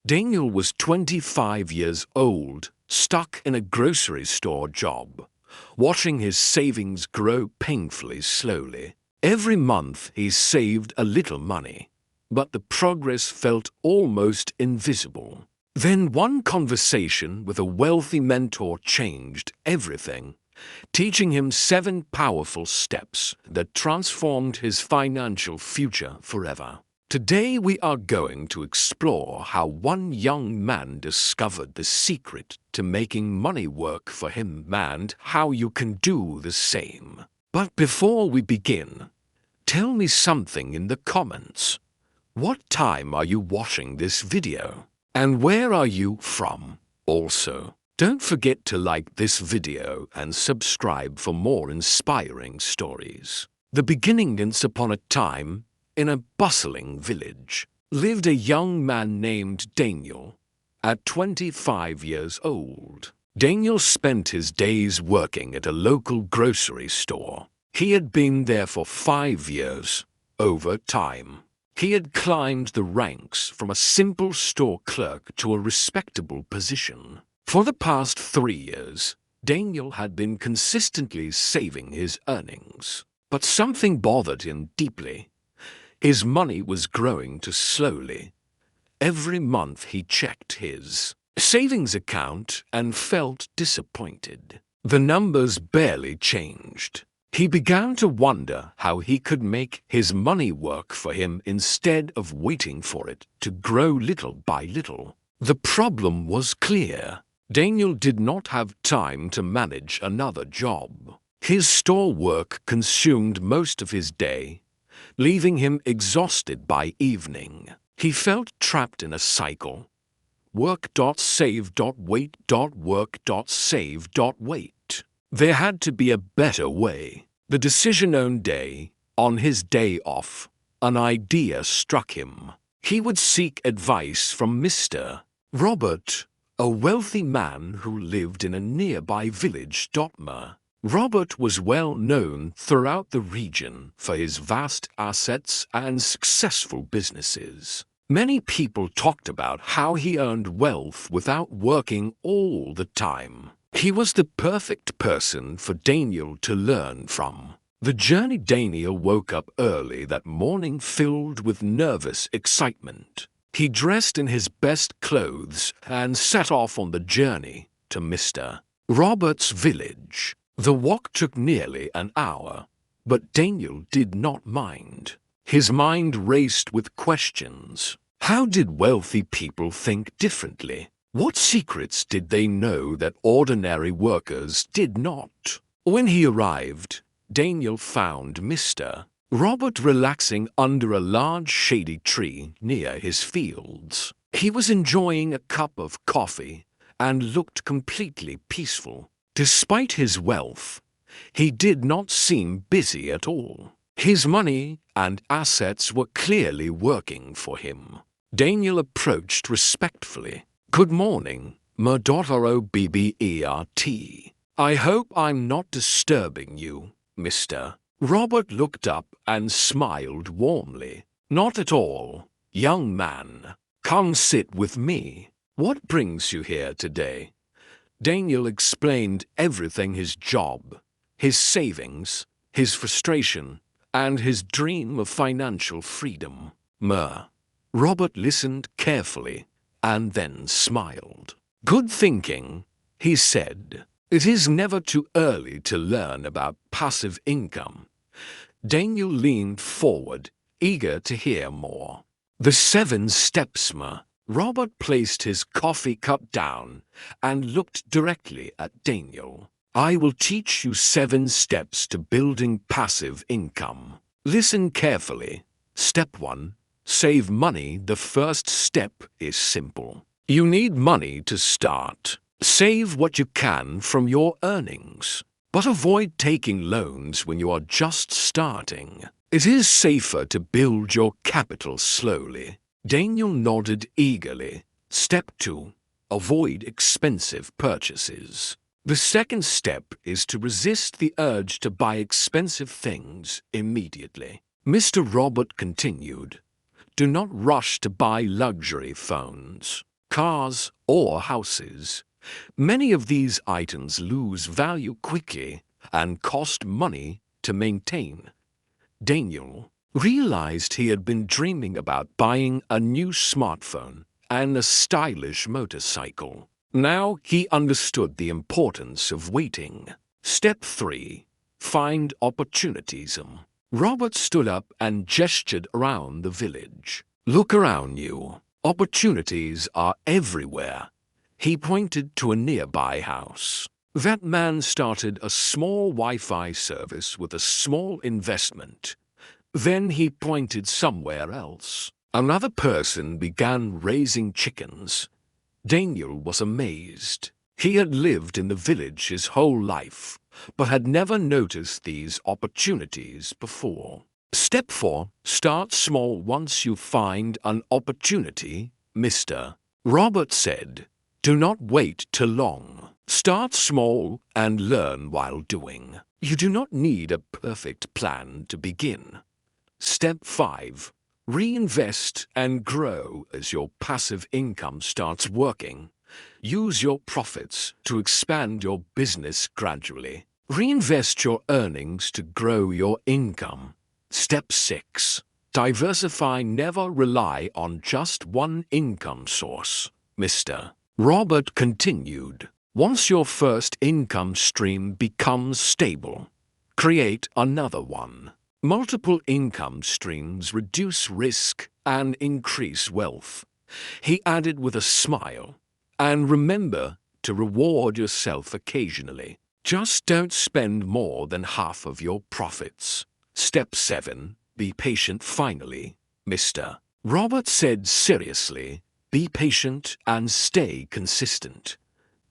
Daniel was 25 years old, stuck in a grocery store job, watching his savings grow painfully slowly. Every month he saved a little money, but the progress felt almost invisible. Then one conversation with a wealthy mentor changed everything, teaching him 7 powerful steps that transformed his financial future forever. Today we are going to explore how one young man discovered the secret to making money work for him and how you can do the same. But before we begin, tell me something in the comments. What time are you watching this video? And where are you from? Also, don't forget to like this video and subscribe for more inspiring stories. The beginning. Once upon a time, in a bustling village, lived a young man named Daniel. At 25 years old, Daniel spent his days working at a local grocery store. He had been there for 5 years. Over time, he had climbed the ranks from a simple store clerk to a respectable position. For the past 3 years, Daniel had been consistently saving his earnings. But something bothered him deeply. His money was growing too slowly. Every month he checked his savings account and felt disappointed. The numbers barely changed. He began to wonder how he could make his money work for him instead of waiting for it to grow little by little. The problem was clear. Daniel did not have time to manage another job. His store work consumed most of his day, leaving him exhausted by evening. He felt trapped in a cycle. Work.save.wait, work.save.wait. There had to be a better way. The decision day, on his day off, an idea struck him. He would seek advice from Mr. Robert, a wealthy man who lived in a nearby village. Robert was well known throughout the region for his vast assets and successful businesses. Many people talked about how he earned wealth without working all the time. He was the perfect person for Daniel to learn from. The journey. Daniel woke up early that morning filled with nervous excitement. He dressed in his best clothes and set off on the journey to Mr. Robert's village. The walk took nearly an hour, but Daniel did not mind. His mind raced with questions. How did wealthy people think differently? What secrets did they know that ordinary workers did not? When he arrived, Daniel found Mr. Robert relaxing under a large shady tree near his fields. He was enjoying a cup of coffee and looked completely peaceful. Despite his wealth, he did not seem busy at all. His money and assets were clearly working for him. Daniel approached respectfully. "Good morning, Robert. I hope I'm not disturbing you, Mr. Robert looked up and smiled warmly. "Not at all, young man. Come sit with me. What brings you here today?" Daniel explained everything: his job, his savings, his frustration, and his dream of financial freedom. Robert listened carefully and then smiled. "Good thinking," he said. "It is never too early to learn about passive income." Daniel leaned forward, eager to hear more. "The 7 steps, Robert placed his coffee cup down and looked directly at Daniel. "I will teach you 7 steps to building passive income. Listen carefully. Step 1. Save money. The first step is simple. You need money to start. Save what you can from your earnings. But avoid taking loans when you are just starting. It is safer to build your capital slowly." Daniel nodded eagerly. Step 2. Avoid expensive purchases. The second step is to resist the urge to buy expensive things immediately. Mr. Robert continued. Do not rush to buy luxury phones. cars, or houses. Many of these items lose value quickly and cost money to maintain. Daniel realized he had been dreaming about buying a new smartphone and a stylish motorcycle. Now he understood the importance of waiting. Step 3. Find opportunities. Robert stood up and gestured around the village. Look around you. Opportunities are everywhere. He pointed to a nearby house. That man started a small Wi-Fi service with a small investment. Then he pointed somewhere else. Another person began raising chickens. Daniel was amazed. He had lived in the village his whole life, but had never noticed these opportunities before. Step 4. Start small once you find an opportunity, Mr. Robert said. Do not wait too long. Start small and learn while doing. You do not need a perfect plan to begin. Step 5. Reinvest and grow as your passive income starts working. Use your profits to expand your business gradually. Reinvest your earnings to grow your income. Step 6. Diversify. Never rely on just one income source, Mr. Robert continued. Once your first income stream becomes stable, create another one. Multiple income streams reduce risk and increase wealth. He added with a smile, and remember to reward yourself occasionally. Just don't spend more than half of your profits. Step 7. Be patient. Finally, Mr. Robert said seriously, be patient and stay consistent.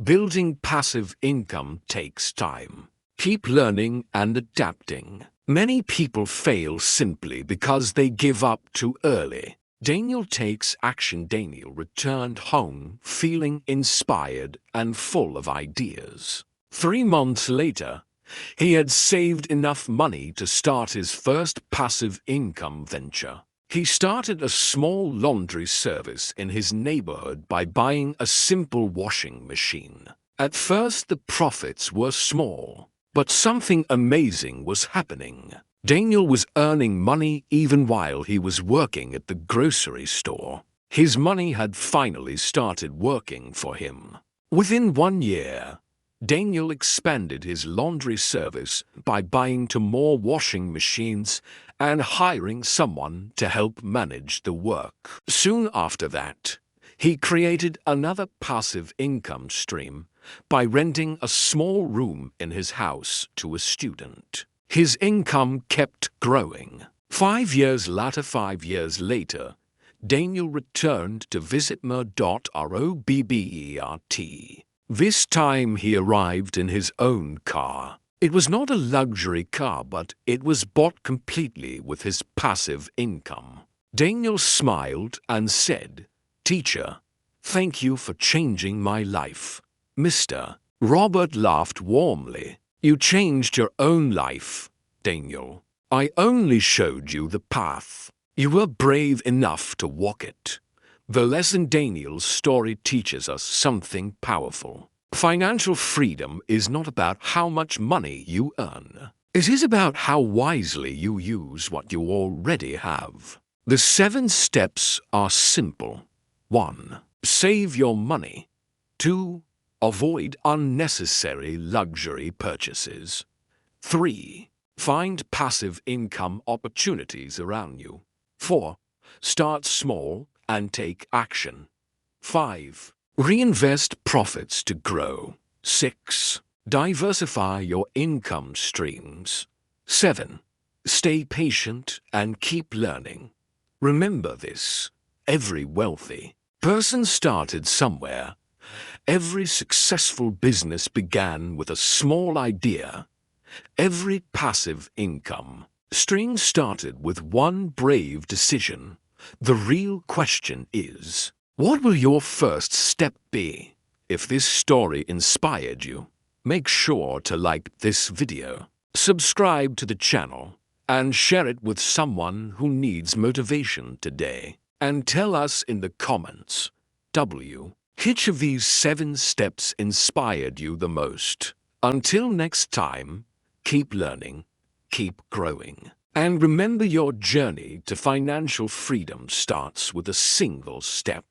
Building passive income takes time. Keep learning and adapting. Many people fail simply because they give up too early. Daniel takes action. Daniel returned home feeling inspired and full of ideas. 3 months later, he had saved enough money to start his first passive income venture. He started a small laundry service in his neighborhood by buying a simple washing machine. At first, the profits were small, but something amazing was happening. Daniel was earning money even while he was working at the grocery store. His money had finally started working for him. Within 1 year, Daniel expanded his laundry service by buying 2 more washing machines and hiring someone to help manage the work. Soon after that, he created another passive income stream by renting a small room in his house to a student. His income kept growing. 5 years later, Daniel returned to visit Robert. This time he arrived in his own car. It was not a luxury car, but it was bought completely with his passive income. Daniel smiled and said, "Teacher, thank you for changing my life." Mr. Robert laughed warmly. "You changed your own life, Daniel. I only showed you the path. You were brave enough to walk it." The lesson. Daniel's story teaches us something powerful. Financial freedom is not about how much money you earn. It is about how wisely you use what you already have. The 7 steps are simple. 1. Save your money. 2. Avoid unnecessary luxury purchases. 3. Find passive income opportunities around you. 4. Start small and take action. 5. Reinvest profits to grow. 6. Diversify your income streams. 7. Stay patient and keep learning. Remember this: every wealthy person started somewhere. Every successful business began with a small idea. Every passive income stream started with one brave decision. The real question is, what will your first step be? If this story inspired you, make sure to like this video, subscribe to the channel, and share it with someone who needs motivation today. And tell us in the comments, W. Which of these 7 steps inspired you the most? Until next time, keep learning, keep growing. And remember, your journey to financial freedom starts with a single step.